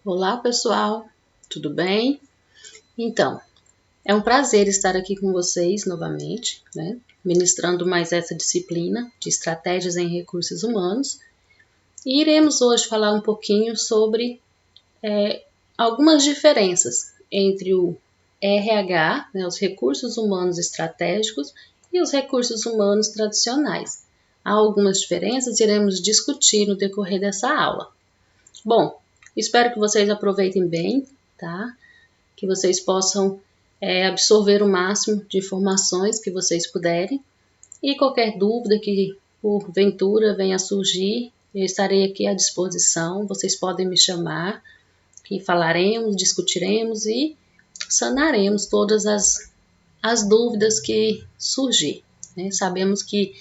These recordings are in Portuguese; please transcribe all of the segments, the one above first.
Olá, pessoal, tudo bem? Então, é um prazer estar aqui com vocês novamente, ministrando mais essa disciplina de estratégias em recursos humanos. E iremos hoje falar um pouquinho sobre algumas diferenças entre o RH, os recursos humanos estratégicos, e os recursos humanos tradicionais. Há algumas diferenças, iremos discutir no decorrer dessa aula. Bom, espero que vocês aproveitem bem, tá? Que vocês possam absorver o máximo de informações que vocês puderem. E qualquer dúvida que porventura venha a surgir, eu estarei aqui à disposição. Vocês podem me chamar, que falaremos, discutiremos e sanaremos todas as dúvidas que surgir. Sabemos que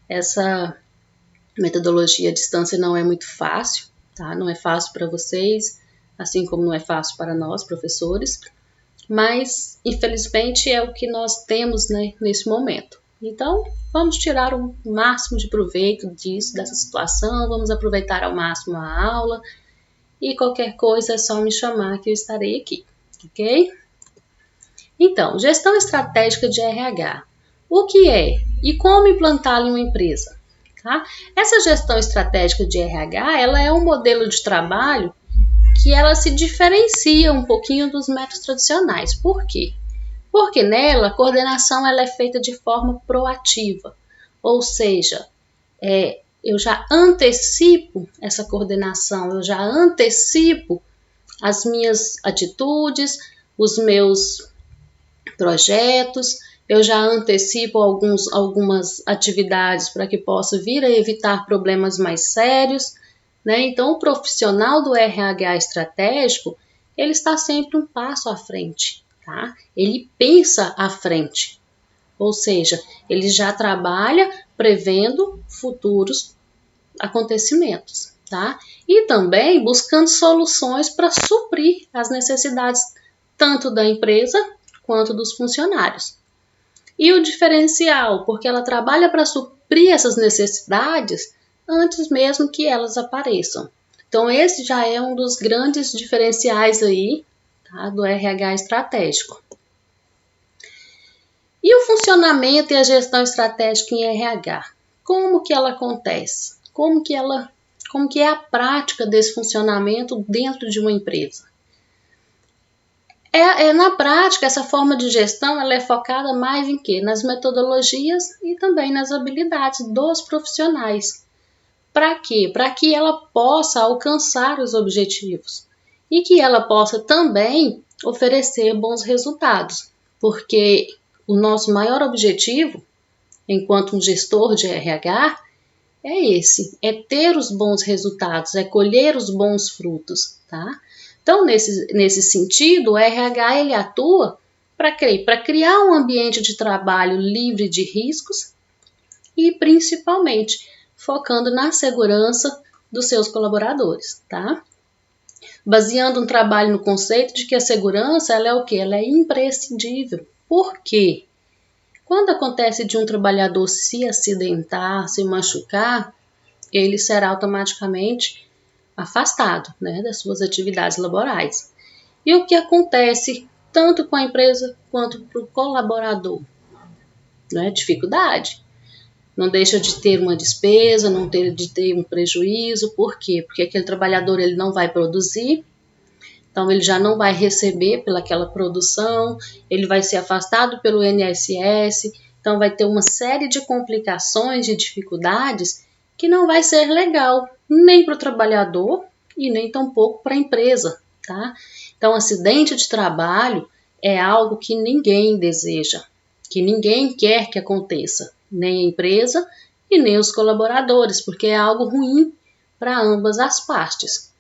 essa metodologia à distância não é muito fácil, tá? Não é fácil para vocês, assim como não é fácil para nós, professores, mas infelizmente é o que nós temos, nesse momento. Então, vamos tirar o máximo de proveito disso, dessa situação, vamos aproveitar ao máximo a aula e qualquer coisa é só me chamar que eu estarei aqui, ok? Então, gestão estratégica de RH. O que é e como implantá-la em uma empresa? Tá? Essa gestão estratégica de RH, ela é um modelo de trabalho que ela se diferencia um pouquinho dos métodos tradicionais. Por quê? Porque nela a coordenação ela é feita de forma proativa, ou seja, eu já antecipo essa coordenação, eu já antecipo as minhas atitudes, os meus projetos, eu já antecipo algumas atividades para que possa vir a evitar problemas mais sérios, Então, o profissional do RH estratégico, ele está sempre um passo à frente, tá? Ele pensa à frente, ou seja, ele já trabalha prevendo futuros acontecimentos, tá? E também buscando soluções para suprir as necessidades tanto da empresa quanto dos funcionários. E o diferencial, porque ela trabalha para suprir essas necessidades antes mesmo que elas apareçam. Então, esse já é um dos grandes diferenciais aí, tá, do RH estratégico. E o funcionamento e a gestão estratégica em RH? Como que ela acontece? Como que é a prática desse funcionamento dentro de uma empresa? Na prática, essa forma de gestão ela é focada mais em quê? Nas metodologias e também nas habilidades dos profissionais. Para quê? Para que ela possa alcançar os objetivos e que ela possa também oferecer bons resultados, porque o nosso maior objetivo, enquanto um gestor de RH, é ter os bons resultados, é colher os bons frutos, tá? Então, nesse sentido, o RH ele atua para criar um ambiente de trabalho livre de riscos e, principalmente, focando na segurança dos seus colaboradores, tá? Baseando um trabalho no conceito de que a segurança ela é o quê? Ela é imprescindível. Por quê? Quando acontece de um trabalhador se acidentar, se machucar, ele será automaticamente afastado, das suas atividades laborais. E o que acontece tanto com a empresa quanto para o colaborador? Dificuldade. Não deixa de ter uma despesa, não deixa de ter um prejuízo. Por quê? Porque aquele trabalhador ele não vai produzir, então ele já não vai receber pelaquela produção, ele vai ser afastado pelo INSS, então vai ter uma série de complicações, de dificuldades que não vai ser legal nem para o trabalhador e nem tampouco para a empresa, tá? Então, acidente de trabalho é algo que ninguém deseja, que ninguém quer que aconteça, nem a empresa e nem os colaboradores, porque é algo ruim para ambas as partes.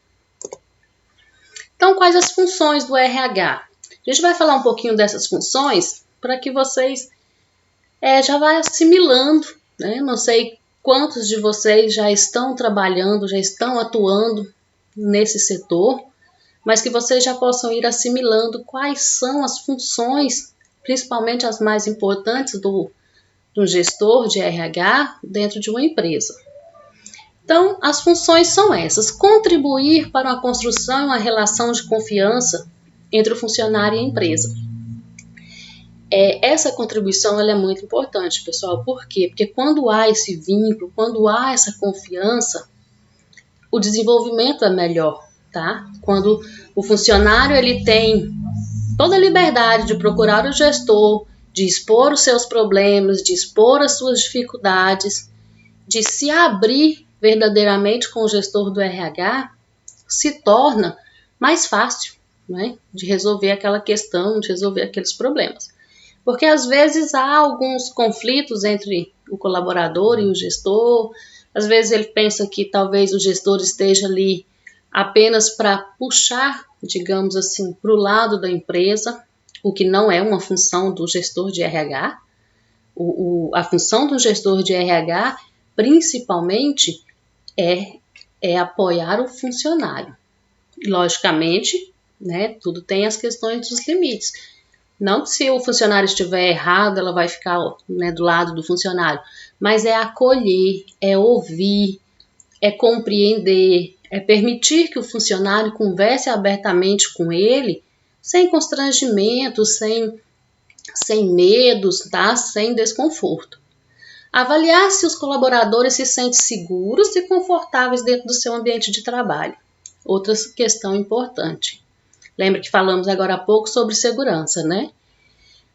Então, quais as funções do RH? A gente vai falar um pouquinho dessas funções para que vocês já vão assimilando, Não sei quantos de vocês já estão trabalhando, já estão atuando nesse setor, mas que vocês já possam ir assimilando quais são as funções, principalmente as mais importantes do gestor de RH dentro de uma empresa. Então, as funções são essas: contribuir para uma construção e uma relação de confiança entre o funcionário e a empresa. Essa contribuição ela é muito importante, pessoal. Por quê? Porque quando há esse vínculo, quando há essa confiança, o desenvolvimento é melhor, tá? Quando o funcionário ele tem toda a liberdade de procurar o gestor, de expor os seus problemas, de expor as suas dificuldades, de se abrir verdadeiramente com o gestor do RH, se torna mais fácil, né, de resolver aquela questão, de resolver aqueles problemas. Porque às vezes há alguns conflitos entre o colaborador e o gestor, às vezes ele pensa que talvez o gestor esteja ali apenas para puxar, digamos assim, para o lado da empresa, o que não é uma função do gestor de RH. A função do gestor de RH, principalmente, é apoiar o funcionário. Logicamente, né, tudo tem as questões dos limites. Não que se o funcionário estiver errado, ela vai ficar, né, do lado do funcionário, mas é acolher, é ouvir, é compreender, é permitir que o funcionário converse abertamente com ele, sem constrangimento, sem medos, tá? Sem desconforto. Avaliar se os colaboradores se sentem seguros e confortáveis dentro do seu ambiente de trabalho. Outra questão importante. Lembra que falamos agora há pouco sobre segurança, né?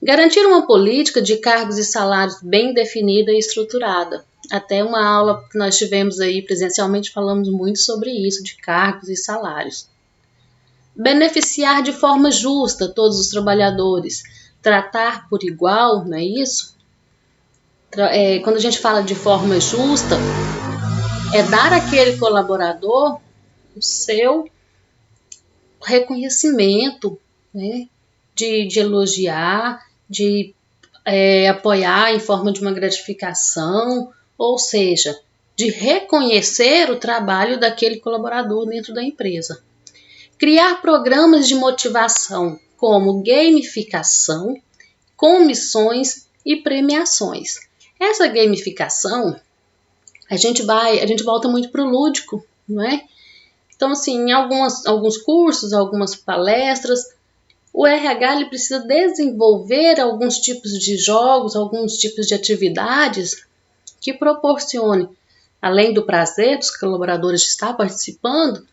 Garantir uma política de cargos e salários bem definida e estruturada. Até uma aula que nós tivemos aí presencialmente falamos muito sobre isso, de cargos e salários. Beneficiar de forma justa todos os trabalhadores. Tratar por igual, não é isso? Quando a gente fala de forma justa, é dar àquele colaborador o seu reconhecimento, né? De elogiar, de apoiar em forma de uma gratificação, ou seja, de reconhecer o trabalho daquele colaborador dentro da empresa. Criar programas de motivação, como gamificação, comissões e premiações. Essa gamificação, a gente volta muito para o lúdico, não é? Então, assim, em alguns cursos, algumas palestras, o RH ele precisa desenvolver alguns tipos de jogos, alguns tipos de atividades que proporcione, além do prazer dos colaboradores de estar participando,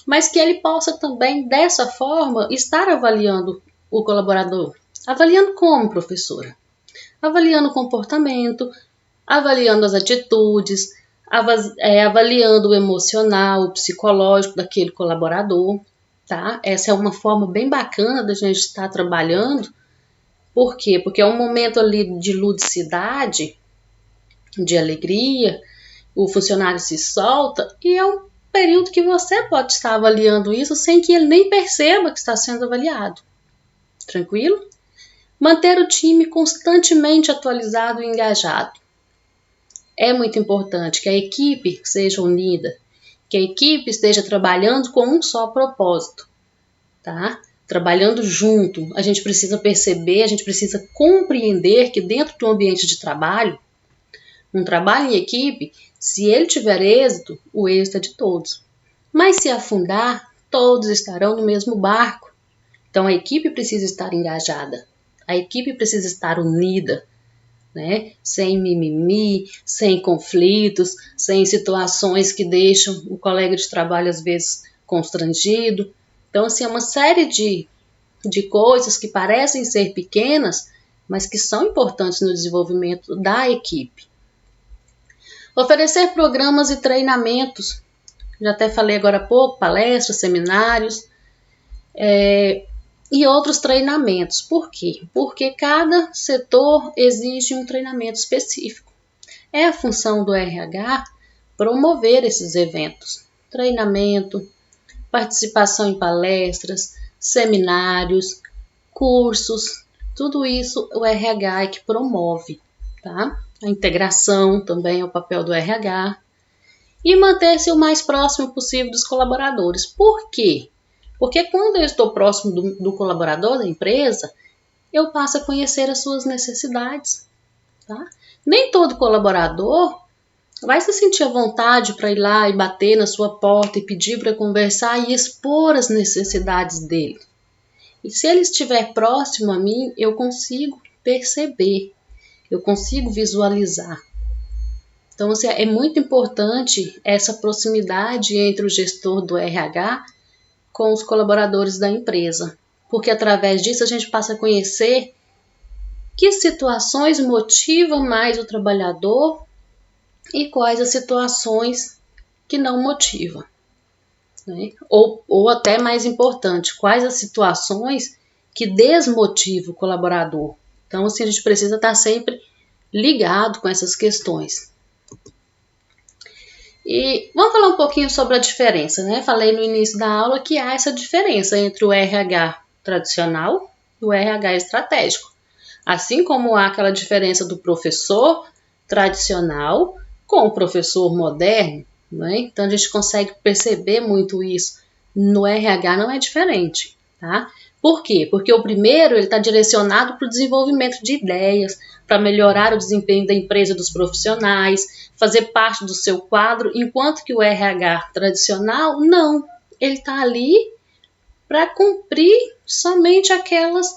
mas que ele possa também, dessa forma, estar avaliando o colaborador. Avaliando como, professora? Avaliando o comportamento, avaliando as atitudes, avaliando o emocional, o psicológico daquele colaborador, tá? Essa é uma forma bem bacana da gente estar trabalhando. Por quê? Porque é um momento ali de ludicidade, de alegria, o funcionário se solta e é um período que você pode estar avaliando isso sem que ele nem perceba que está sendo avaliado. Tranquilo? Manter o time constantemente atualizado e engajado. É muito importante que a equipe seja unida, que a equipe esteja trabalhando com um só propósito, tá? Trabalhando junto. A gente precisa perceber, a gente precisa compreender que dentro de um ambiente de trabalho, um trabalho em equipe, se ele tiver êxito, o êxito é de todos. Mas se afundar, todos estarão no mesmo barco. Então a equipe precisa estar engajada, a equipe precisa estar unida, né? Sem mimimi, sem conflitos, sem situações que deixam o colega de trabalho às vezes constrangido. Então, assim, é uma série de coisas que parecem ser pequenas, mas que são importantes no desenvolvimento da equipe. Oferecer programas e treinamentos. Já até falei agora há pouco, palestras, seminários e outros treinamentos. Por quê? Porque cada setor exige um treinamento específico. É a função do RH promover esses eventos. Treinamento, participação em palestras, seminários, cursos, tudo isso o RH é que promove, tá? A integração também é o papel do RH. E manter-se o mais próximo possível dos colaboradores. Por quê? Porque quando eu estou próximo do colaborador da empresa, eu passo a conhecer as suas necessidades, tá? Nem todo colaborador vai se sentir à vontade para ir lá e bater na sua porta e pedir para conversar e expor as necessidades dele. E se ele estiver próximo a mim, eu consigo perceber, eu consigo visualizar. Então, assim, é muito importante essa proximidade entre o gestor do RH com os colaboradores da empresa, porque através disso a gente passa a conhecer que situações motivam mais o trabalhador e quais as situações que não motivam, né? Ou até mais importante, quais as situações que desmotivam o colaborador. Então, assim, a gente precisa estar sempre ligado com essas questões. E vamos falar um pouquinho sobre a diferença, né? Falei no início da aula que há essa diferença entre o RH tradicional e o RH estratégico. Assim como há aquela diferença do professor tradicional com o professor moderno, né? Então a gente consegue perceber muito isso. No RH não é diferente, tá? Por quê? Porque o primeiro ele está direcionado para o desenvolvimento de ideias, para melhorar o desempenho da empresa dos profissionais, fazer parte do seu quadro, enquanto que o RH tradicional, não. Ele está ali para cumprir somente aquelas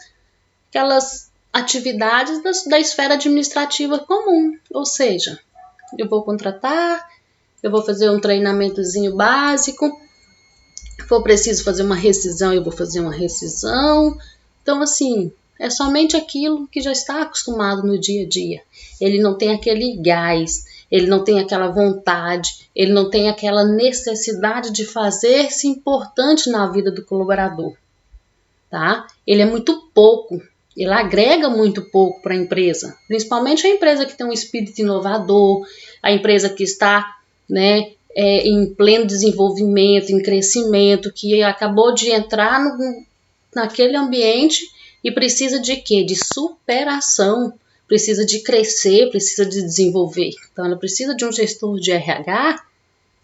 atividades da esfera administrativa comum. Ou seja, eu vou contratar, eu vou fazer um treinamentozinho básico, for preciso fazer uma rescisão, eu vou fazer uma rescisão. Então, assim, é somente aquilo que já está acostumado no dia a dia. Ele não tem aquele gás, ele não tem aquela vontade, ele não tem aquela necessidade de fazer-se importante na vida do colaborador, tá? Ele é muito pouco, ele agrega muito pouco para a empresa, principalmente a empresa que tem um espírito inovador, a empresa que está, né, em pleno desenvolvimento, em crescimento, que acabou de entrar naquele ambiente e precisa de quê? De superação, precisa de crescer, precisa de desenvolver. Então, ela precisa de um gestor de RH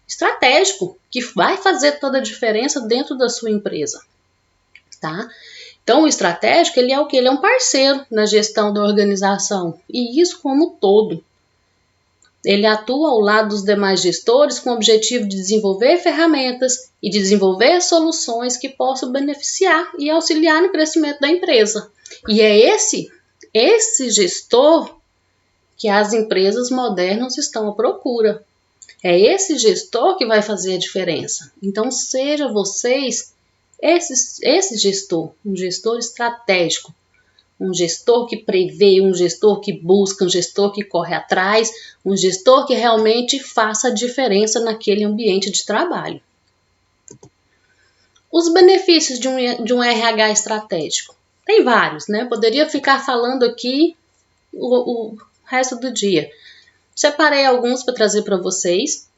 estratégico, que vai fazer toda a diferença dentro da sua empresa, tá? Então, o estratégico, ele é o quê? Ele é um parceiro na gestão da organização, e isso como todo. Ele atua ao lado dos demais gestores com o objetivo de desenvolver ferramentas e de desenvolver soluções que possam beneficiar e auxiliar no crescimento da empresa. E é esse gestor que as empresas modernas estão à procura. É esse gestor que vai fazer a diferença. Então, seja vocês esse gestor, um gestor estratégico, um gestor que prevê, um gestor que busca, um gestor que corre atrás, um gestor que realmente faça a diferença naquele ambiente de trabalho. Os benefícios de um RH estratégico. Tem vários, né? Poderia ficar falando aqui o resto do dia. Separei alguns para trazer para vocês.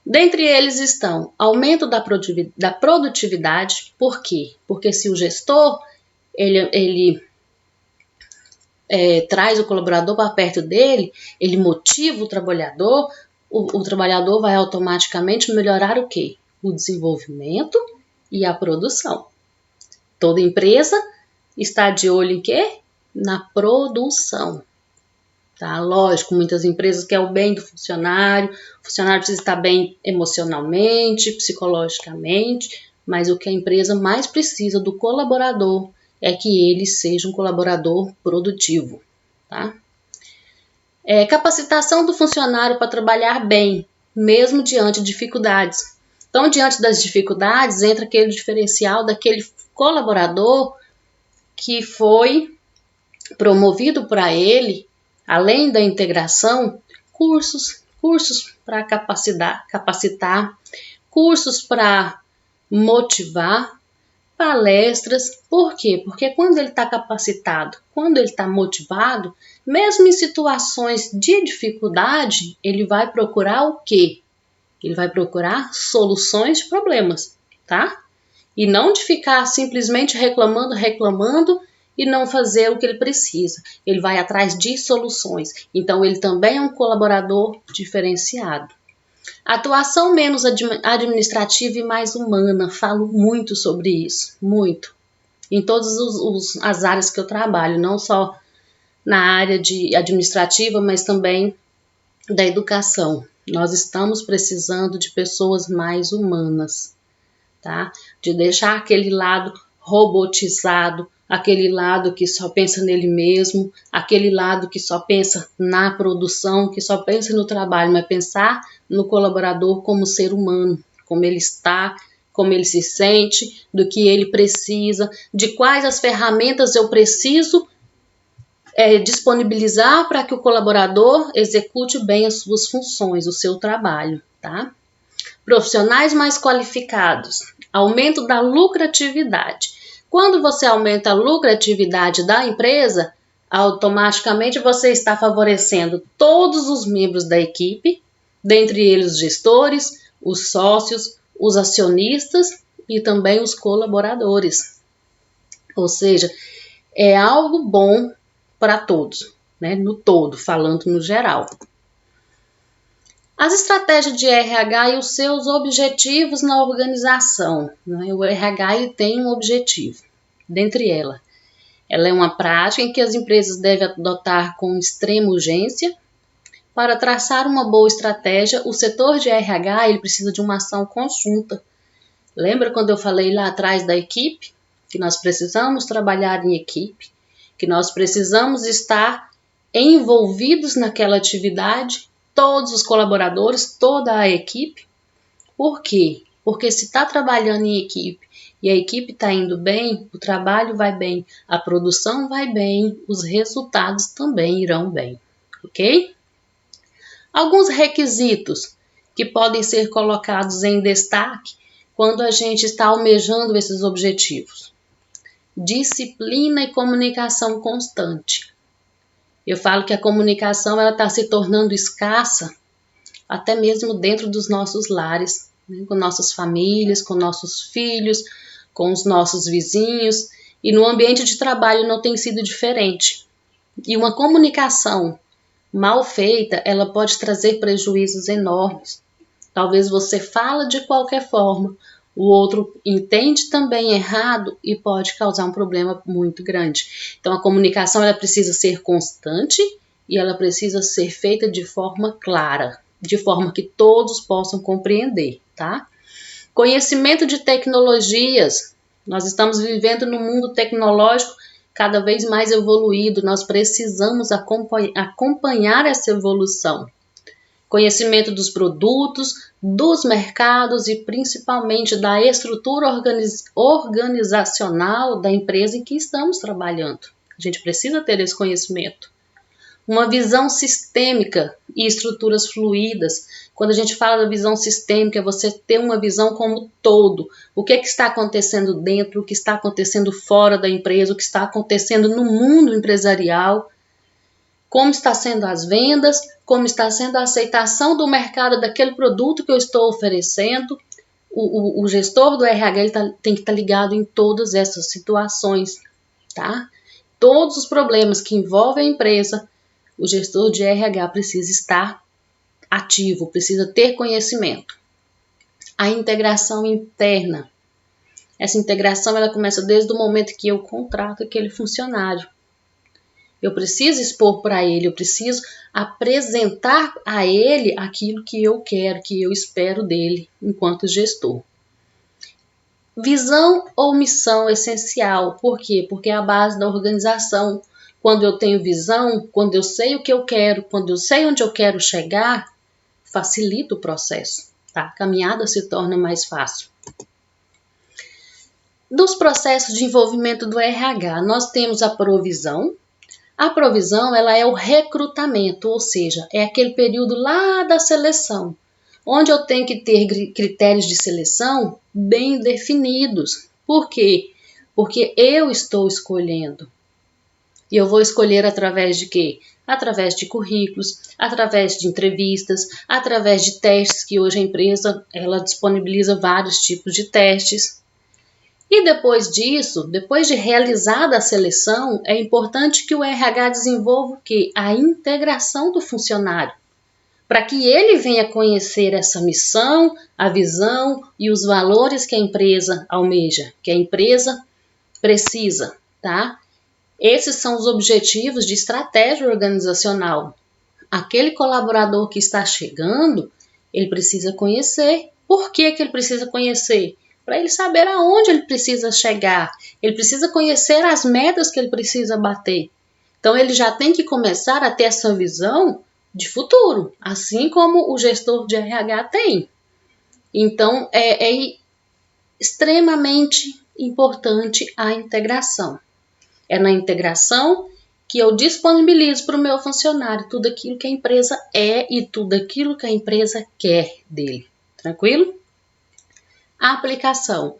Dentre eles estão aumento da produtividade. Por quê? Porque se o gestor ele traz o colaborador para perto dele, ele motiva o trabalhador vai automaticamente melhorar o quê? O desenvolvimento e a produção. Toda empresa está de olho em quê? Na produção. Tá? Lógico, muitas empresas querem o bem do funcionário, o funcionário precisa estar bem emocionalmente, psicologicamente, mas o que a empresa mais precisa do colaborador é que ele seja um colaborador produtivo. Tá? Capacitação do funcionário para trabalhar bem, mesmo diante de dificuldades. Então, diante das dificuldades, entra aquele diferencial daquele colaborador que foi promovido para ele, além da integração, cursos para capacitar, cursos para motivar, palestras. Por quê? Porque quando ele está capacitado, quando ele está motivado, mesmo em situações de dificuldade, ele vai procurar o quê? Ele vai procurar soluções de problemas, tá? E não de ficar simplesmente reclamando e não fazer o que ele precisa. Ele vai atrás de soluções. Então, ele também é um colaborador diferenciado. Atuação menos administrativa e mais humana. Falo muito sobre isso, muito. Em todas as áreas que eu trabalho, não só na área de administrativa, mas também da educação. Nós estamos precisando de pessoas mais humanas, tá? De deixar aquele lado robotizado, aquele lado que só pensa nele mesmo, aquele lado que só pensa na produção, que só pensa no trabalho, mas pensar no colaborador como ser humano, como ele está, como ele se sente, do que ele precisa, de quais as ferramentas eu preciso disponibilizar para que o colaborador execute bem as suas funções, o seu trabalho, tá? Profissionais mais qualificados, aumento da lucratividade. Quando você aumenta a lucratividade da empresa, automaticamente você está favorecendo todos os membros da equipe, dentre eles os gestores, os sócios, os acionistas e também os colaboradores. Ou seja, é algo bom para todos, né? No todo, falando no geral. As estratégias de RH e os seus objetivos na organização, né? O RH tem um objetivo, dentre ela é uma prática em que as empresas devem adotar com extrema urgência. Para traçar uma boa estratégia, o setor de RH ele precisa de uma ação conjunta. Lembra quando eu falei lá atrás da equipe? Que nós precisamos trabalhar em equipe, que nós precisamos estar envolvidos naquela atividade, todos os colaboradores, toda a equipe. Por quê? Porque se está trabalhando em equipe e a equipe está indo bem, o trabalho vai bem, a produção vai bem, os resultados também irão bem, ok? Alguns requisitos que podem ser colocados em destaque quando a gente está almejando esses objetivos. Disciplina e comunicação constante. Eu falo que a comunicação ela está se tornando escassa até mesmo dentro dos nossos lares, né? Com nossas famílias, com nossos filhos, com os nossos vizinhos, e no ambiente de trabalho não tem sido diferente. E uma comunicação mal feita, ela pode trazer prejuízos enormes. Talvez você fala de qualquer forma, o outro entende também errado e pode causar um problema muito grande. Então a comunicação ela precisa ser constante e ela precisa ser feita de forma clara, de forma que todos possam compreender, tá? Conhecimento de tecnologias. Nós estamos vivendo num mundo tecnológico cada vez mais evoluído, nós precisamos acompanhar essa evolução. Conhecimento dos produtos, dos mercados e principalmente da estrutura organizacional da empresa em que estamos trabalhando. A gente precisa ter esse conhecimento. Uma visão sistêmica e estruturas fluídas. Quando a gente fala da visão sistêmica, é você ter uma visão como todo. O que está acontecendo dentro, o que está acontecendo fora da empresa, o que está acontecendo no mundo empresarial, como está sendo as vendas, como está sendo a aceitação do mercado daquele produto que eu estou oferecendo. O gestor do RH ele tem que estar ligado em todas essas situações, tá? Todos os problemas que envolvem a empresa, o gestor de RH precisa estar ativo, precisa ter conhecimento. A integração interna. Essa integração ela começa desde o momento que eu contrato aquele funcionário. Eu preciso expor para ele, eu preciso apresentar a ele aquilo que eu quero, que eu espero dele enquanto gestor. Visão ou missão essencial. Por quê? Porque é a base da organização. Quando eu tenho visão, quando eu sei o que eu quero, quando eu sei onde eu quero chegar, facilita o processo, tá? A caminhada se torna mais fácil. Dos processos de envolvimento do RH, nós temos a provisão. A provisão, ela é o recrutamento, ou seja, é aquele período lá da seleção, onde eu tenho que ter critérios de seleção bem definidos. Por quê? Porque eu estou escolhendo. E eu vou escolher através de quê? Através de currículos, através de entrevistas, através de testes, que hoje a empresa ela disponibiliza vários tipos de testes. E depois disso, depois de realizada a seleção, é importante que o RH desenvolva o quê? A integração do funcionário, para que ele venha conhecer essa missão, a visão e os valores que a empresa almeja, que a empresa precisa, tá? Esses são os objetivos de estratégia organizacional. Aquele colaborador que está chegando, Ele precisa conhecer. Por que ele precisa conhecer? Para ele saber aonde ele precisa chegar. Ele precisa conhecer as metas que ele precisa bater. Então, ele já tem que começar a ter essa visão de futuro, assim como o gestor de RH tem. Então, é extremamente importante a integração. É na integração que eu disponibilizo para o meu funcionário tudo aquilo que a empresa é e tudo aquilo que a empresa quer dele. Tranquilo? A aplicação.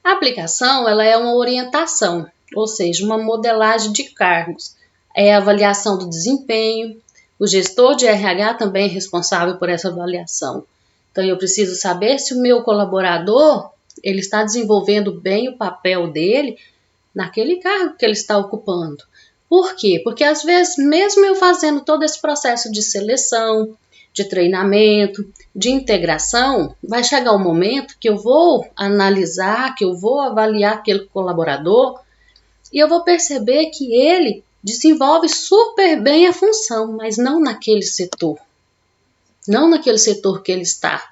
A aplicação, ela é uma orientação, ou seja, uma modelagem de cargos. É a avaliação do desempenho. O gestor de RH também é responsável por essa avaliação. Então, eu preciso saber se o meu colaborador ele está desenvolvendo bem o papel dele naquele cargo que ele está ocupando. Por quê? Porque às vezes, mesmo eu fazendo todo esse processo de seleção, de treinamento, de integração, vai chegar um momento que eu vou analisar, que eu vou avaliar aquele colaborador e eu vou perceber que ele desenvolve super bem a função, mas não naquele setor. Não naquele setor que ele está.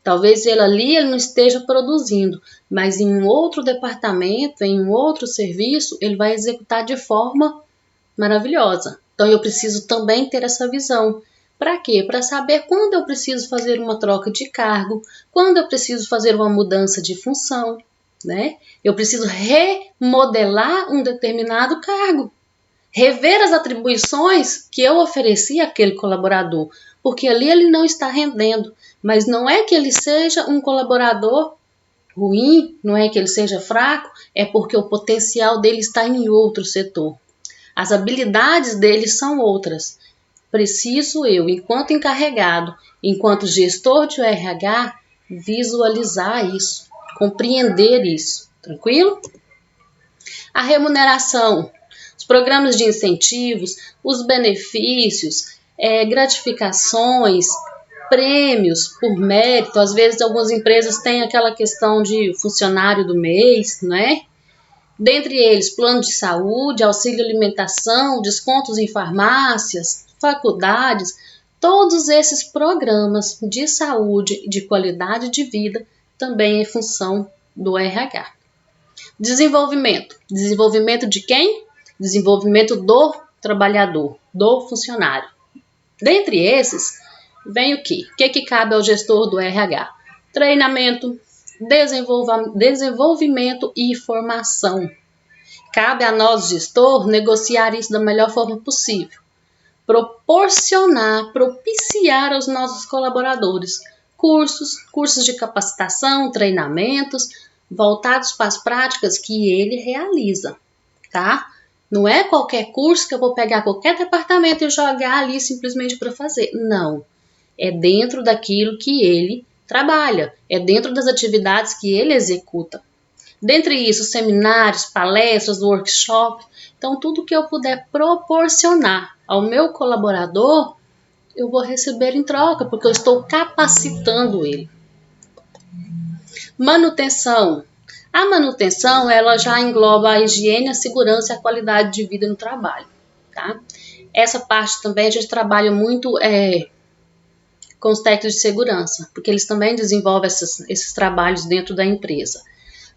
Talvez ele não esteja produzindo, mas em um outro departamento, em um outro serviço, ele vai executar de forma maravilhosa. Então, eu preciso também ter essa visão. Para quê? Para saber quando eu preciso fazer uma troca de cargo, quando eu preciso fazer uma mudança de função, né? Eu preciso remodelar um determinado cargo, rever as atribuições que eu ofereci àquele colaborador, porque ali ele não está rendendo. Mas não é que ele seja um colaborador ruim, não é que ele seja fraco, é porque o potencial dele está em outro setor. As habilidades dele são outras. Preciso eu, enquanto encarregado, enquanto gestor de RH, visualizar isso, compreender isso. Tranquilo? A remuneração, os programas de incentivos, os benefícios, gratificações, prêmios por mérito. Às vezes algumas empresas têm aquela questão de funcionário do mês, né? Dentre eles, plano de saúde, auxílio alimentação, descontos em farmácias, faculdades, todos esses programas de saúde e de qualidade de vida também é função do RH. Desenvolvimento. Desenvolvimento de quem? Desenvolvimento do trabalhador, do funcionário. Dentre esses, vem o quê? O que cabe ao gestor do RH? Treinamento, desenvolvimento e formação. Cabe a nós, gestor, negociar isso da melhor forma possível. Propiciar aos nossos colaboradores cursos de capacitação, treinamentos, voltados para as práticas que ele realiza, tá? Não é qualquer curso que eu vou pegar qualquer departamento e jogar ali simplesmente para fazer. Não. É dentro daquilo que ele trabalha, é dentro das atividades que ele executa. Dentre isso, seminários, palestras, workshops. Então, tudo que eu puder proporcionar ao meu colaborador, eu vou receber em troca, porque eu estou capacitando ele. Manutenção. A manutenção, ela já engloba a higiene, a segurança e a qualidade de vida no trabalho, tá? Essa parte também a gente trabalha muito com os técnicos de segurança, porque eles também desenvolvem esses trabalhos dentro da empresa.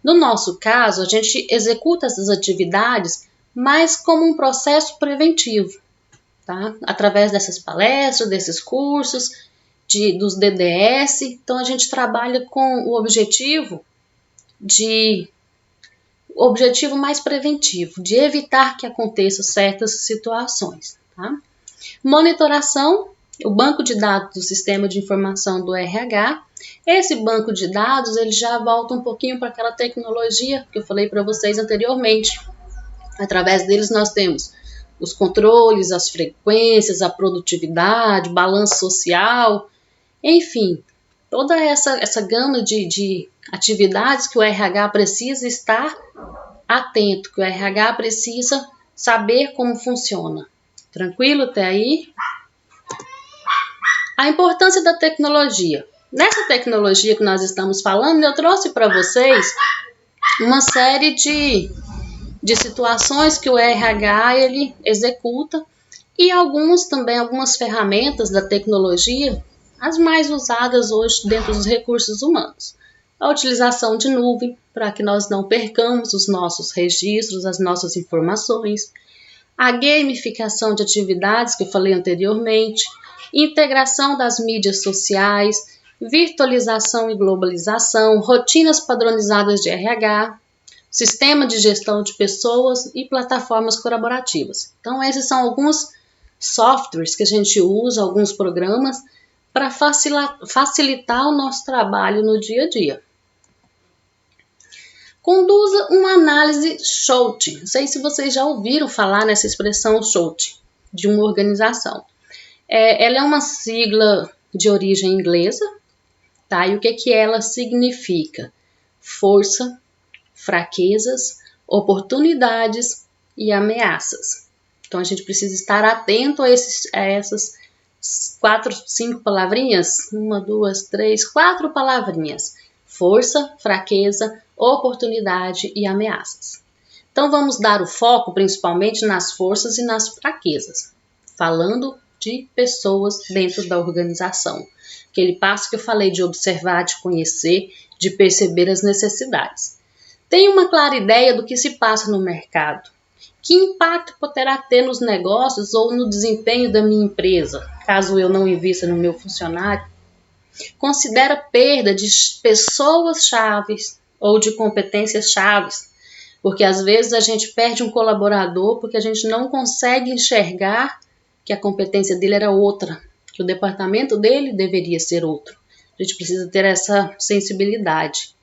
No nosso caso, a gente executa essas atividades mais como um processo preventivo, tá? Através dessas palestras, desses cursos, dos DDS. Então, a gente trabalha com o objetivo mais preventivo, de evitar que aconteçam certas situações, tá? Monitoração, o banco de dados do sistema de informação do RH. Esse banco de dados, ele já volta um pouquinho para aquela tecnologia que eu falei para vocês anteriormente. Através deles nós temos os controles, as frequências, a produtividade, balanço social, enfim, toda essa gama de atividades que o RH precisa estar atento, que o RH precisa saber como funciona. Tranquilo até aí? A importância da tecnologia. Nessa tecnologia que nós estamos falando, eu trouxe para vocês uma série de situações que o RH ele executa e algumas ferramentas da tecnologia as mais usadas hoje dentro dos recursos humanos. A utilização de nuvem, para que nós não percamos os nossos registros, as nossas informações. A gamificação de atividades, que eu falei anteriormente. Integração das mídias sociais, virtualização e globalização, rotinas padronizadas de RH, sistema de gestão de pessoas e plataformas colaborativas. Então, esses são alguns softwares que a gente usa, alguns programas, para facilitar o nosso trabalho no dia a dia. Conduza uma análise SWOT. Não sei se vocês já ouviram falar nessa expressão SWOT, de uma organização. Ela é uma sigla de origem inglesa, tá? E o que ela significa? Força, fraquezas, oportunidades e ameaças. Então, a gente precisa estar atento a essas 4, 5 palavrinhas. 1, 2, 3, 4 palavrinhas. Força, fraqueza, oportunidade e ameaças. Então, vamos dar o foco principalmente nas forças e nas fraquezas, falando de pessoas dentro da organização. Aquele passo que eu falei de observar, de conhecer, de perceber as necessidades. Tenha uma clara ideia do que se passa no mercado. Que impacto poderá ter nos negócios ou no desempenho da minha empresa, caso eu não invista no meu funcionário? Considera perda de pessoas-chaves ou de competências-chaves, porque às vezes a gente perde um colaborador porque a gente não consegue enxergar que a competência dele era outra, que o departamento dele deveria ser outro. A gente precisa ter essa sensibilidade.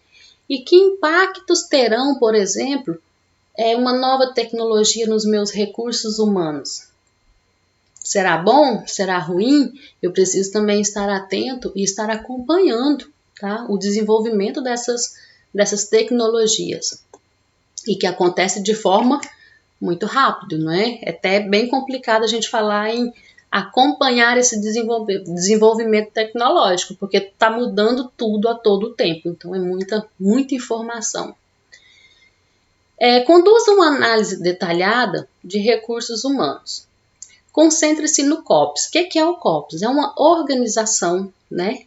E que impactos terão, por exemplo, uma nova tecnologia nos meus recursos humanos? Será bom? Será ruim? Eu preciso também estar atento e estar acompanhando, tá, o desenvolvimento dessas tecnologias. E que acontece de forma muito rápida, não é? É até bem complicado a gente falar em acompanhar esse desenvolvimento tecnológico, porque está mudando tudo a todo tempo. Então, é muita informação. Conduza uma análise detalhada de recursos humanos. Concentre-se no COPS. O que é o COPS? É uma organização, né,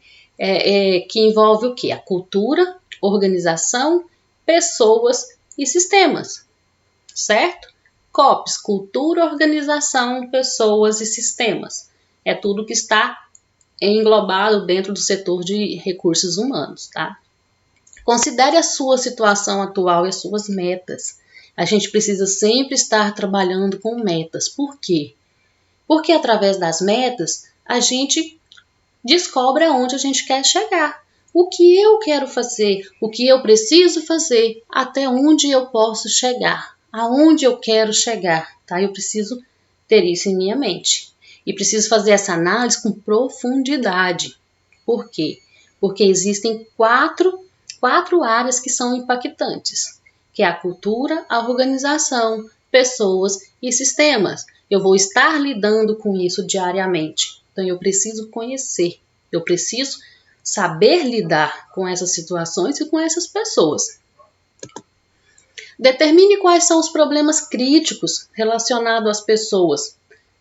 que envolve o quê? A cultura, organização, pessoas e sistemas, certo? COPS, cultura, organização, pessoas e sistemas. É tudo que está englobado dentro do setor de recursos humanos, tá? Considere a sua situação atual e as suas metas. A gente precisa sempre estar trabalhando com metas. Por quê? Porque através das metas, a gente descobre aonde a gente quer chegar. O que eu quero fazer, o que eu preciso fazer, até onde eu posso chegar, aonde eu quero chegar, tá? Eu preciso ter isso em minha mente. E preciso fazer essa análise com profundidade. Por quê? Porque existem quatro áreas que são impactantes, que é a cultura, a organização, pessoas e sistemas. Eu vou estar lidando com isso diariamente. Então, eu preciso conhecer, eu preciso saber lidar com essas situações e com essas pessoas. Determine quais são os problemas críticos relacionados às pessoas.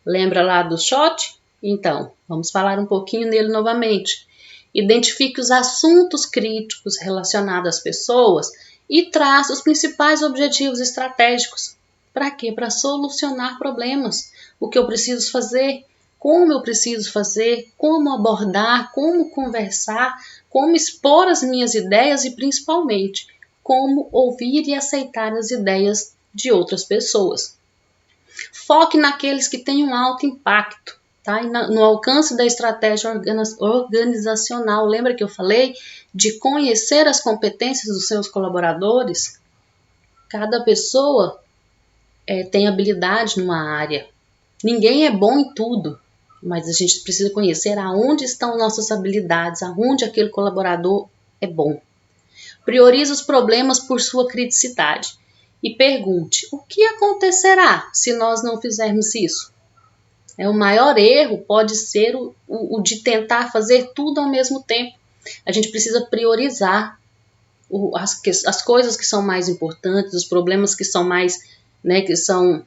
Lembra lá do SWOT? Então, vamos falar um pouquinho nele novamente. Identifique os assuntos críticos relacionados às pessoas e traça os principais objetivos estratégicos. Para quê? Para solucionar problemas. O que eu preciso fazer, como eu preciso fazer, como abordar, como conversar, como expor as minhas ideias e, principalmente, como ouvir e aceitar as ideias de outras pessoas. Foque naqueles que têm um alto impacto, tá? E no alcance da estratégia organizacional. Lembra que eu falei de conhecer as competências dos seus colaboradores? Cada pessoa tem habilidade numa área. Ninguém é bom em tudo, mas a gente precisa conhecer aonde estão nossas habilidades, aonde aquele colaborador é bom. Priorize os problemas por sua criticidade e pergunte: o que acontecerá se nós não fizermos isso? O maior erro pode ser o de tentar fazer tudo ao mesmo tempo. A gente precisa priorizar as coisas que são mais importantes, os problemas que são mais, né, que são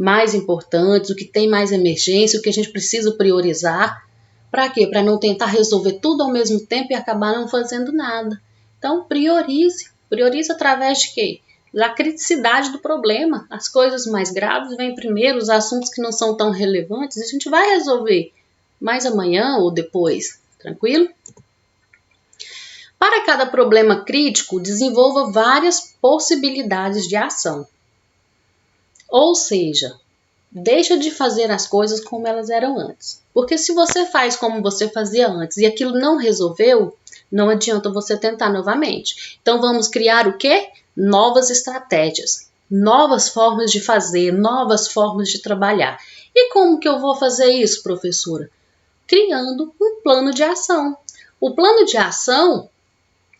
mais importantes, o que tem mais emergência, o que a gente precisa priorizar. Para quê? Para não tentar resolver tudo ao mesmo tempo e acabar não fazendo nada. Então, priorize. Priorize através de quê? Da criticidade do problema. As coisas mais graves vêm primeiro, os assuntos que não são tão relevantes, a gente vai resolver mais amanhã ou depois. Tranquilo? Para cada problema crítico, desenvolva várias possibilidades de ação. Ou seja, deixa de fazer as coisas como elas eram antes. Porque se você faz como você fazia antes e aquilo não resolveu, não adianta você tentar novamente. Então vamos criar o quê? Novas estratégias, novas formas de fazer, novas formas de trabalhar. E como que eu vou fazer isso, professora? Criando um plano de ação. O plano de ação,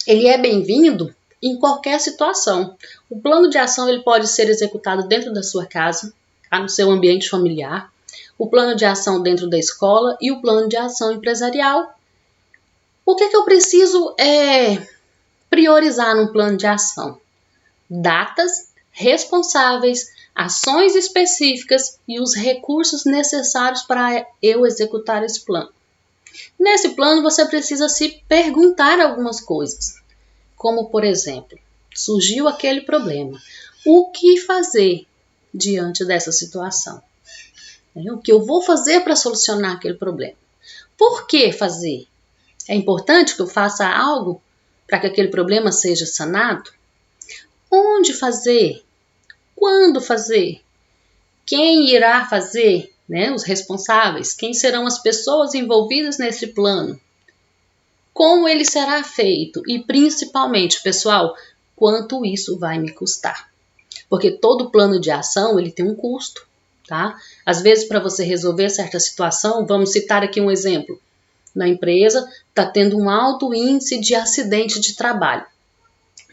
ele é bem-vindo em qualquer situação. O plano de ação ele pode ser executado dentro da sua casa, no seu ambiente familiar, o plano de ação dentro da escola e o plano de ação empresarial. O que eu preciso priorizar num plano de ação? Datas, responsáveis, ações específicas e os recursos necessários para eu executar esse plano. Nesse plano você precisa se perguntar algumas coisas, como por exemplo, surgiu aquele problema, o que fazer diante dessa situação? O que eu vou fazer para solucionar aquele problema? Por que fazer? É importante que eu faça algo para que aquele problema seja sanado? Onde fazer? Quando fazer? Quem irá fazer? Os responsáveis? Quem serão as pessoas envolvidas nesse plano? Como ele será feito? E principalmente, pessoal, quanto isso vai me custar? Porque todo plano de ação ele tem um custo, tá? Às vezes, para você resolver certa situação, vamos citar aqui um exemplo. Na empresa, está tendo um alto índice de acidente de trabalho.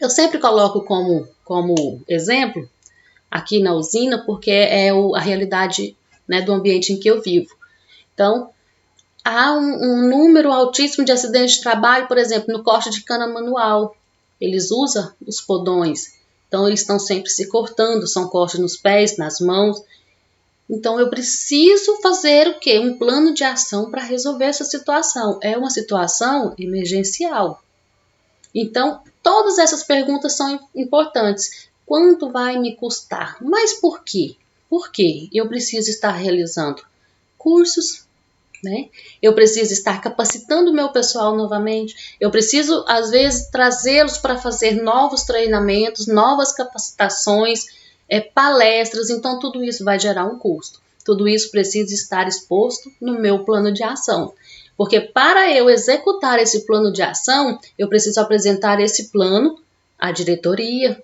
Eu sempre coloco como exemplo aqui na usina, porque é a realidade, do ambiente em que eu vivo. Então, há um número altíssimo de acidentes de trabalho, por exemplo, no corte de cana manual. Eles usam os podões, então eles estão sempre se cortando, são cortes nos pés, nas mãos. Então eu preciso fazer o quê? Um plano de ação para resolver essa situação. É uma situação emergencial. Então, todas essas perguntas são importantes. Quanto vai me custar? Mas por quê? Por quê? Eu preciso estar realizando cursos, eu preciso estar capacitando o meu pessoal novamente. Eu preciso, às vezes, trazê-los para fazer novos treinamentos, novas capacitações, palestras. Então, tudo isso vai gerar um custo. Tudo isso precisa estar exposto no meu plano de ação. Porque para eu executar esse plano de ação, eu preciso apresentar esse plano à diretoria.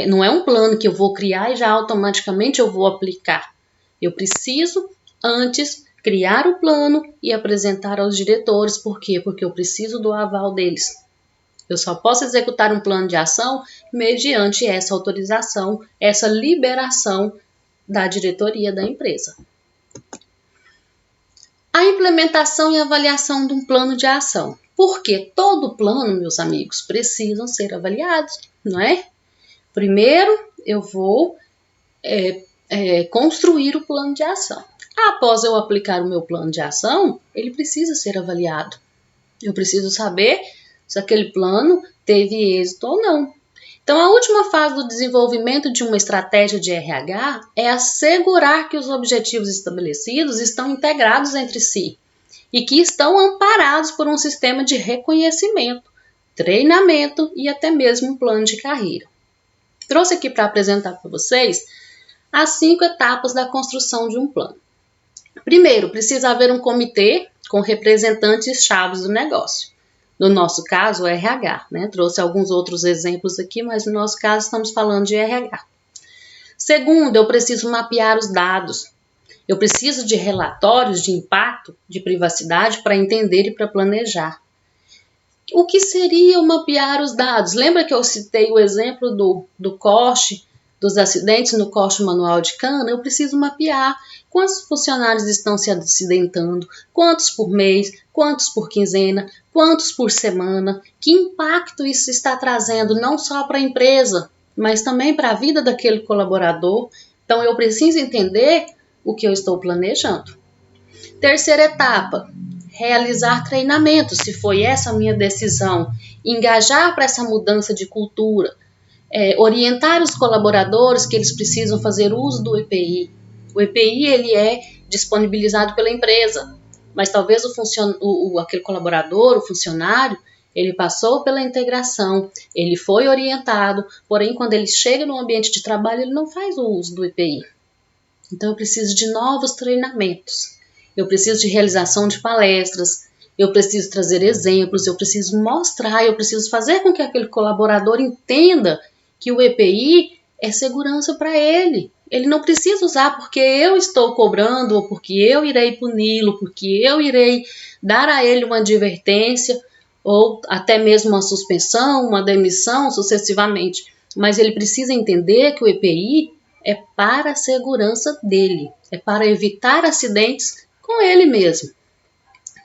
Não é um plano que eu vou criar e já automaticamente eu vou aplicar. Eu preciso, antes, criar o plano e apresentar aos diretores. Por quê? Porque eu preciso do aval deles. Eu só posso executar um plano de ação mediante essa autorização, essa liberação da diretoria da empresa. A implementação e avaliação de um plano de ação. Porque todo plano, meus amigos, precisam ser avaliados, não é? Primeiro, eu vou construir o plano de ação. Após eu aplicar o meu plano de ação, ele precisa ser avaliado. Eu preciso saber se aquele plano teve êxito ou não. Então, a última fase do desenvolvimento de uma estratégia de RH é assegurar que os objetivos estabelecidos estão integrados entre si e que estão amparados por um sistema de reconhecimento, treinamento e até mesmo um plano de carreira. Trouxe aqui para apresentar para vocês as 5 etapas da construção de um plano. Primeiro, precisa haver um comitê com representantes chaves do negócio. No nosso caso, o RH, Trouxe alguns outros exemplos aqui, mas no nosso caso estamos falando de RH. Segundo, eu preciso mapear os dados. Eu preciso de relatórios de impacto, de privacidade para entender e para planejar. O que seria mapear os dados? Lembra que eu citei o exemplo do corte, dos acidentes no corte manual de cana? Eu preciso mapear quantos funcionários estão se acidentando, quantos por mês, quantos por quinzena, quantos por semana, que impacto isso está trazendo não só para a empresa, mas também para a vida daquele colaborador, Então, eu preciso entender o que eu estou planejando. Terceira etapa, realizar treinamentos, se foi essa a minha decisão, engajar para essa mudança de cultura, orientar os colaboradores que eles precisam fazer uso do EPI. O EPI ele é disponibilizado pela empresa, mas talvez aquele colaborador, o funcionário, ele passou pela integração, ele foi orientado, porém quando ele chega no ambiente de trabalho ele não faz o uso do EPI. Então eu preciso de novos treinamentos, eu preciso de realização de palestras, eu preciso trazer exemplos, eu preciso mostrar, eu preciso fazer com que aquele colaborador entenda que o EPI é segurança para ele. Ele não precisa usar porque eu estou cobrando, ou porque eu irei puni-lo, porque eu irei dar a ele uma advertência, ou até mesmo uma suspensão, uma demissão, sucessivamente. Mas ele precisa entender que o EPI é para a segurança dele, é para evitar acidentes com ele mesmo.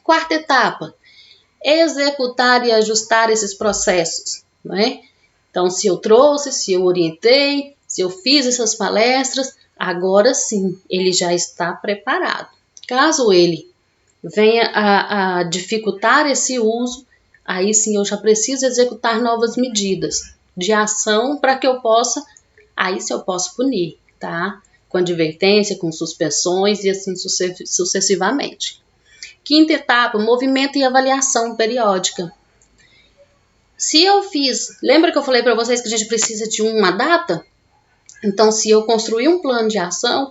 Quarta etapa, executar e ajustar esses processos, não é? Então, se eu trouxe, se eu orientei, se eu fiz essas palestras, agora sim, ele já está preparado. Caso ele venha a dificultar esse uso, aí sim eu já preciso executar novas medidas de ação para que eu possa, aí sim eu posso punir, tá? Com advertência, com suspensões e assim sucessivamente. Quinta etapa, movimento e avaliação periódica. Se eu fiz, lembra que eu falei para vocês que a gente precisa de uma data? Então, se eu construir um plano de ação,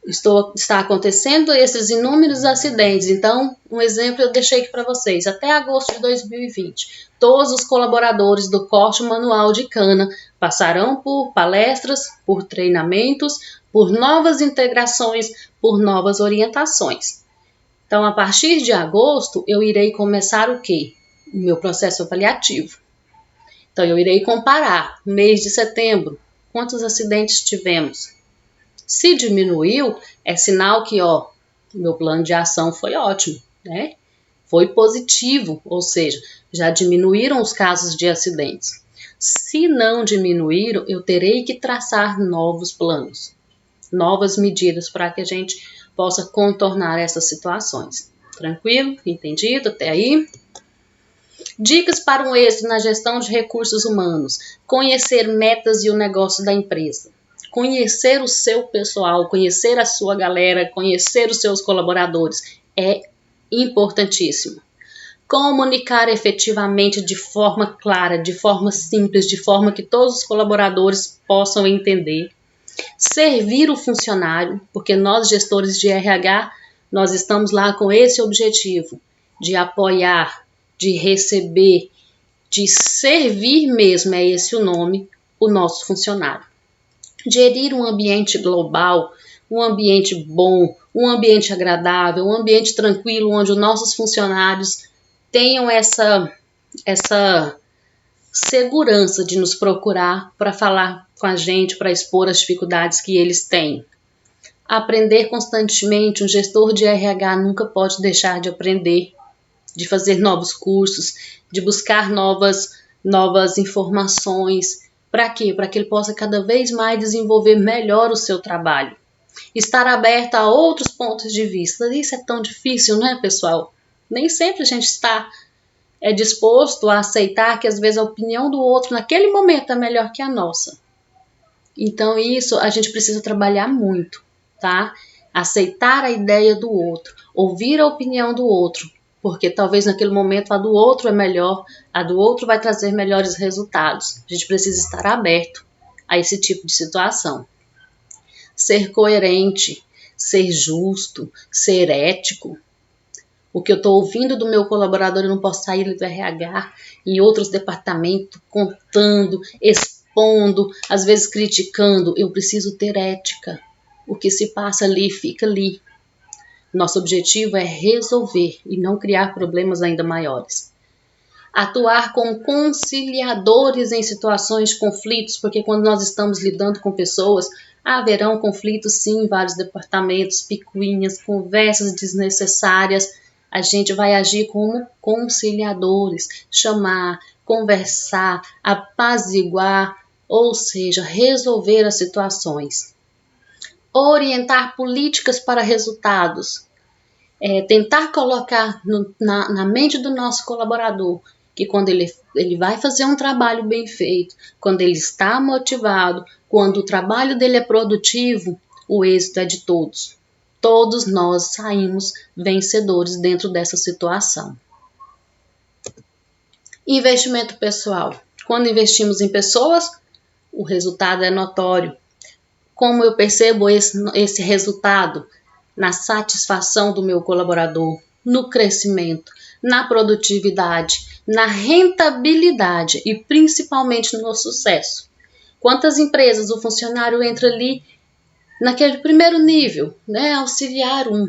está acontecendo esses inúmeros acidentes. Então, um exemplo eu deixei aqui para vocês. Até agosto de 2020, todos os colaboradores do corte manual de cana passarão por palestras, por treinamentos, por novas integrações, por novas orientações. Então, a partir de agosto, eu irei começar o quê? O meu processo avaliativo. Então, eu irei comparar mês de setembro, quantos acidentes tivemos. Se diminuiu, é sinal que, meu plano de ação foi ótimo, né? Foi positivo, ou seja, já diminuíram os casos de acidentes. Se não diminuíram, eu terei que traçar novos planos, novas medidas para que a gente possa contornar essas situações. Tranquilo? Entendido até aí? Dicas para um êxito na gestão de recursos humanos. Conhecer metas e o negócio da empresa. Conhecer o seu pessoal, conhecer a sua galera, conhecer os seus colaboradores é importantíssimo. Comunicar efetivamente de forma clara, de forma simples, de forma que todos os colaboradores possam entender. Servir o funcionário, porque nós gestores de RH, nós estamos lá com esse objetivo de apoiar, de receber, de servir mesmo, é esse o nome, o nosso funcionário. Gerir um ambiente global, um ambiente bom, um ambiente agradável, um ambiente tranquilo, onde os nossos funcionários tenham essa segurança de nos procurar para falar com a gente, para expor as dificuldades que eles têm. Aprender constantemente, um gestor de RH nunca pode deixar de aprender, de fazer novos cursos, de buscar novas informações. Para quê? Para que ele possa cada vez mais desenvolver melhor o seu trabalho. Estar aberto a outros pontos de vista. Isso é tão difícil, não é, pessoal? Nem sempre a gente está disposto a aceitar que às vezes a opinião do outro naquele momento é melhor que a nossa. Então isso a gente precisa trabalhar muito, tá? Aceitar a ideia do outro, ouvir a opinião do outro, porque talvez naquele momento a do outro é melhor, a do outro vai trazer melhores resultados. A gente precisa estar aberto a esse tipo de situação. Ser coerente, ser justo, ser ético. O que eu estou ouvindo do meu colaborador, eu não posso sair do RH, em outros departamentos, contando, expondo, às vezes criticando. Eu preciso ter ética. O que se passa ali, fica ali. Nosso objetivo é resolver e não criar problemas ainda maiores. Atuar como conciliadores em situações de conflitos, porque quando nós estamos lidando com pessoas, haverão conflitos sim em vários departamentos, picuinhas, conversas desnecessárias. A gente vai agir como conciliadores, chamar, conversar, apaziguar, ou seja, resolver as situações. orientar políticas para resultados, tentar colocar na mente do nosso colaborador que quando ele vai fazer um trabalho bem feito, quando ele está motivado, quando o trabalho dele é produtivo, o êxito é de todos. Todos nós saímos vencedores dentro dessa situação. Investimento pessoal. Quando investimos em pessoas, o resultado é notório. Como eu percebo esse resultado? Na satisfação do meu colaborador, no crescimento, na produtividade, na rentabilidade e principalmente no sucesso. Quantas empresas o funcionário entra ali naquele primeiro nível, né, auxiliar 1,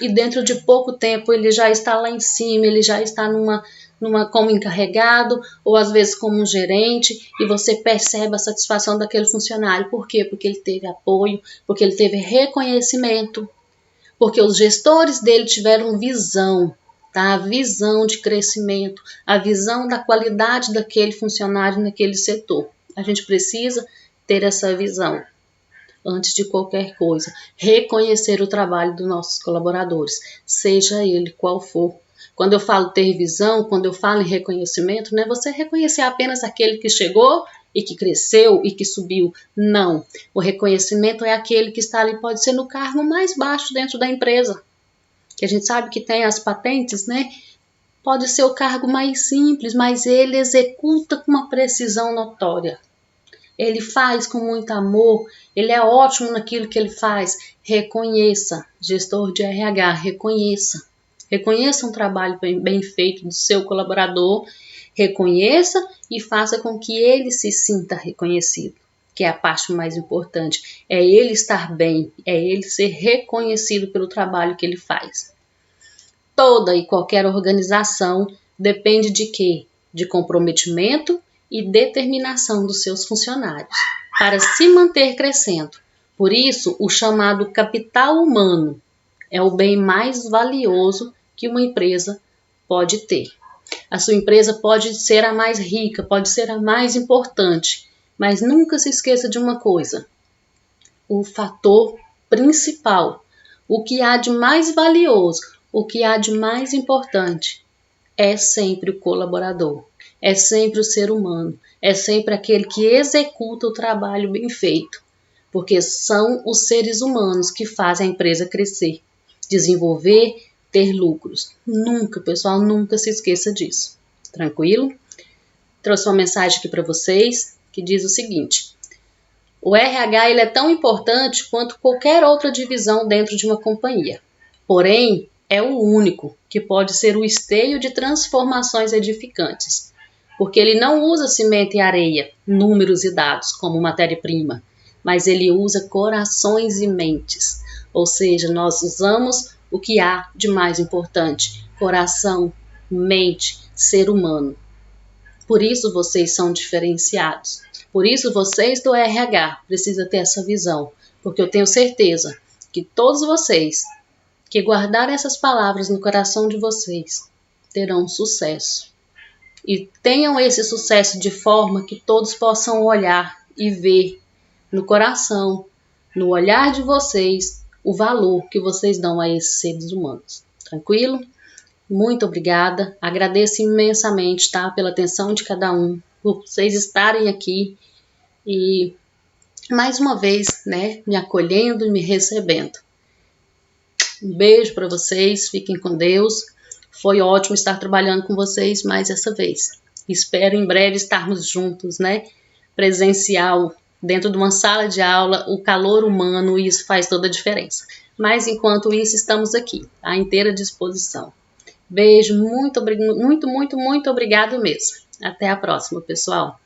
e dentro de pouco tempo ele já está lá em cima, ele já está como encarregado ou às vezes como um gerente, e você percebe a satisfação daquele funcionário. Por quê? Porque ele teve apoio, porque ele teve reconhecimento, porque os gestores dele tiveram visão, tá? A visão de crescimento, a visão da qualidade daquele funcionário naquele setor. A gente precisa ter essa visão antes de qualquer coisa, reconhecer o trabalho dos nossos colaboradores, seja ele qual for. Quando eu falo ter visão, quando eu falo em reconhecimento, não é você reconhecer apenas aquele que chegou e que cresceu e que subiu. Não. O reconhecimento é aquele que está ali, pode ser no cargo mais baixo dentro da empresa, que a gente sabe que tem as patentes, né? Pode ser o cargo mais simples, mas ele executa com uma precisão notória. Ele faz com muito amor, ele é ótimo naquilo que ele faz. Reconheça, gestor de RH, reconheça. Reconheça um trabalho bem feito do seu colaborador, reconheça e faça com que ele se sinta reconhecido, que é a parte mais importante. É ele estar bem, é ele ser reconhecido pelo trabalho que ele faz. Toda e qualquer organização depende de quê? De comprometimento e determinação dos seus funcionários para se manter crescendo. Por isso, o chamado capital humano é o bem mais valioso que uma empresa pode ter. A sua empresa pode ser a mais rica, pode ser a mais importante, mas nunca se esqueça de uma coisa: o fator principal, o que há de mais valioso, o que há de mais importante é sempre o colaborador, é sempre o ser humano, é sempre aquele que executa o trabalho bem feito, porque são os seres humanos que fazem a empresa crescer, desenvolver, ter lucros. Nunca, pessoal, nunca se esqueça disso. Tranquilo? Trouxe uma mensagem aqui para vocês que diz o seguinte: o RH ele é tão importante quanto qualquer outra divisão dentro de uma companhia. Porém, é o único que pode ser o esteio de transformações edificantes, porque ele não usa cimento e areia, números e dados como matéria-prima, mas ele usa corações e mentes. Ou seja, nós usamos o que há de mais importante: coração, mente, ser humano. Por isso vocês são diferenciados. Por isso vocês do RH precisam ter essa visão, porque eu tenho certeza que todos vocês que guardarem essas palavras no coração de vocês terão sucesso. E tenham esse sucesso de forma que todos possam olhar e ver no coração, no olhar de vocês, o valor que vocês dão a esses seres humanos. Tranquilo? Muito obrigada. Agradeço imensamente, tá, pela atenção de cada um, por vocês estarem aqui e mais uma vez, né, me acolhendo e me recebendo. Um beijo para vocês, fiquem com Deus. Foi ótimo estar trabalhando com vocês mais essa vez. Espero em breve estarmos juntos, né? Presencial, dentro de uma sala de aula, o calor humano, isso faz toda a diferença. Mas enquanto isso, estamos aqui, à inteira disposição. Beijo, muito obrigado mesmo. Até a próxima, pessoal.